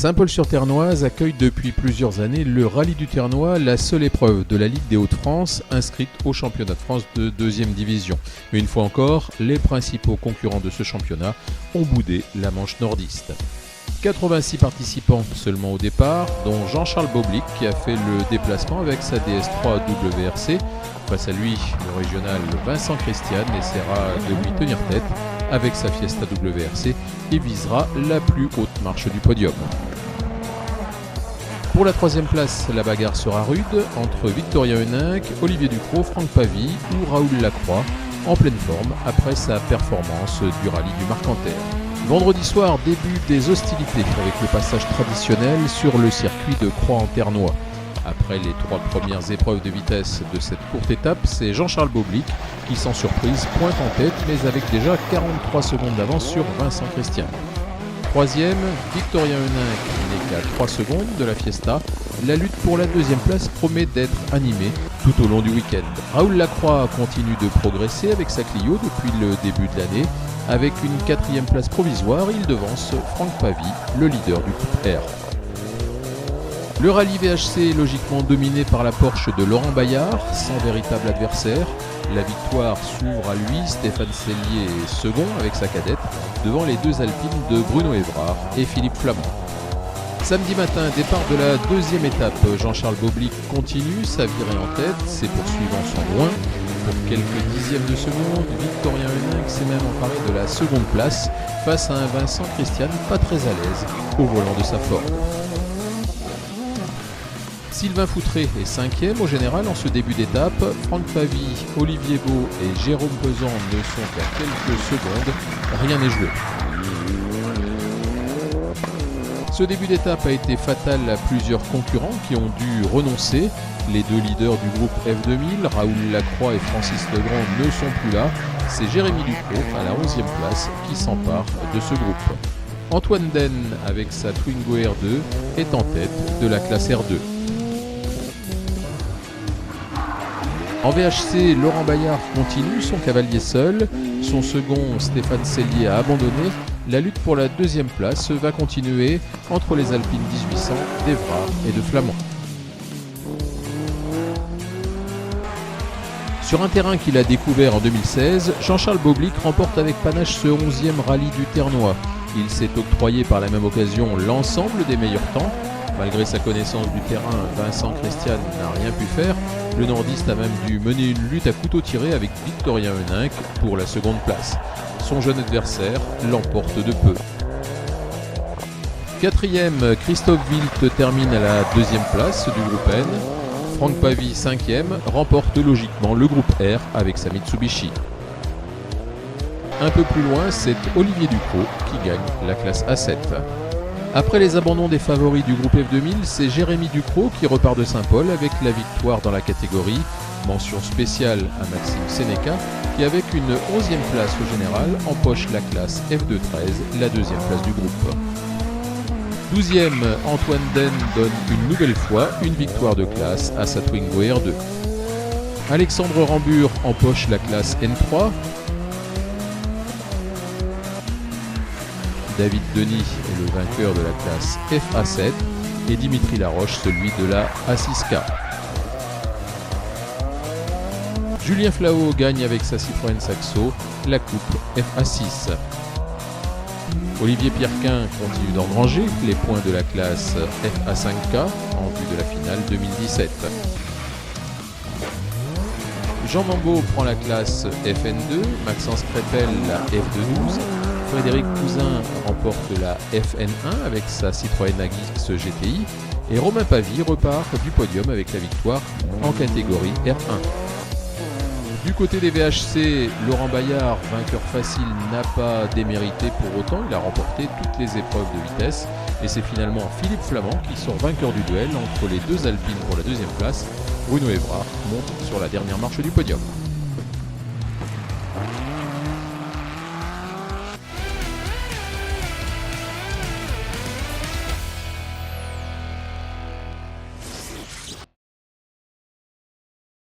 Saint-Paul-sur-Ternoise accueille depuis plusieurs années le Rallye du Ternois, la seule épreuve de la Ligue des Hauts-de-France inscrite au championnat de France de 2e division. Mais une fois encore, les principaux concurrents de ce championnat ont boudé la Manche nordiste. 86 participants seulement au départ, dont Jean-Charles Boblic qui a fait le déplacement avec sa DS3 WRC. Face à lui, le régional Vincent Christian essaiera de lui tenir tête avec sa Fiesta WRC et visera la plus haute marche du podium. Pour la 3e place, la bagarre sera rude entre Victorien Heninck, Olivier Ducrot, Franck Pavie ou Raoul Lacroix, en pleine forme après sa performance du rallye du Marcanterre. Vendredi soir, début des hostilités avec le passage traditionnel sur le circuit de Croix-en-Ternois. Après les 3 premières épreuves de vitesse de cette courte étape, c'est Jean-Charles Boblic qui, sans surprise, pointe en tête, mais avec déjà 43 secondes d'avance sur Vincent Christian. 3e, Victorien Heninck, qui n'est qu'à 3 secondes de la Fiesta. La lutte pour la 2e place promet d'être animée tout au long du week-end. Raoul Lacroix continue de progresser avec sa Clio depuis le début de l'année. Avec une 4e place provisoire, il devance Franck Pavie, le leader du groupe R. Le rallye VHC est logiquement dominé par la Porsche de Laurent Bayard, sans véritable adversaire. La victoire s'ouvre à lui, Stéphane Sellier est second avec sa cadette, devant les 2 Alpines de Bruno Évrard et Philippe Flamand. Samedi matin, départ de la 2e étape, Jean-Charles Boblic continue sa virée en tête, ses poursuivants sont loin. Pour quelques dixièmes de seconde, Victorien Heninck s'est même emparé de la 2e place face à un Vincent Christian pas très à l'aise au volant de sa Ford. Sylvain Foutré est 5e au général en ce début d'étape. Franck Pavie, Olivier Beau et Jérôme Pesan ne sont qu'à quelques secondes. Rien n'est joué. Ce début d'étape a été fatal à plusieurs concurrents qui ont dû renoncer. Les 2 leaders du groupe F2000, Raoul Lacroix et Francis Legrand, ne sont plus là. C'est Jérémy Ducrot à la 11e place qui s'empare de ce groupe. Antoine Den, avec sa Twingo R2, est en tête de la classe R2. En VHC, Laurent Bayard continue son cavalier seul. Son second, Stéphane Sellier, a abandonné. La lutte pour la 2e place va continuer entre les Alpines 1800 d'Évrard et de Flamand. Sur un terrain qu'il a découvert en 2016, Jean-Charles Boblic remporte avec panache ce 11e rallye du Ternois. Il s'est octroyé par la même occasion l'ensemble des meilleurs temps. Malgré sa connaissance du terrain, Vincent Christian n'a rien pu faire. Le nordiste a même dû mener une lutte à couteau tiré avec Victorien Heninck pour la 2e place. Son jeune adversaire l'emporte de peu. 4e, Christophe Wilt termine à la 2e place du groupe N. Franck Pavie, 5e, remporte logiquement le groupe R avec sa Mitsubishi. Un peu plus loin, c'est Olivier Ducrot qui gagne la classe A7. Après les abandons des favoris du groupe F2000, c'est Jérémy Ducrot qui repart de Saint-Paul avec la victoire dans la catégorie. Mention spéciale à Maxime Seneca qui, avec une 11e place au général, empoche la classe F2-13, la 2e place du groupe. 12e, Antoine Den donne une nouvelle fois une victoire de classe à sa Twingo R2. Alexandre Rambure empoche la classe N3. David Denis est le vainqueur de la classe FA7 et Dimitri Laroche celui de la A6K. Julien Flao gagne avec sa Citroën Saxo la coupe FA6. Olivier Pierquin continue d'engranger les points de la classe FA5K en vue de la finale 2017. Jean Mambeau prend la classe FN2, Maxence Crépel la F212, Frédéric Cousin remporte la FN1 avec sa Citroën Agix GTI et Romain Pavie repart du podium avec la victoire en catégorie R1. Du côté des VHC, Laurent Bayard, vainqueur facile, n'a pas démérité pour autant. Il a remporté toutes les épreuves de vitesse et c'est finalement Philippe Flamand qui sort vainqueur du duel entre les 2 Alpines pour la 2e place. Bruno Évrard monte sur la dernière marche du podium.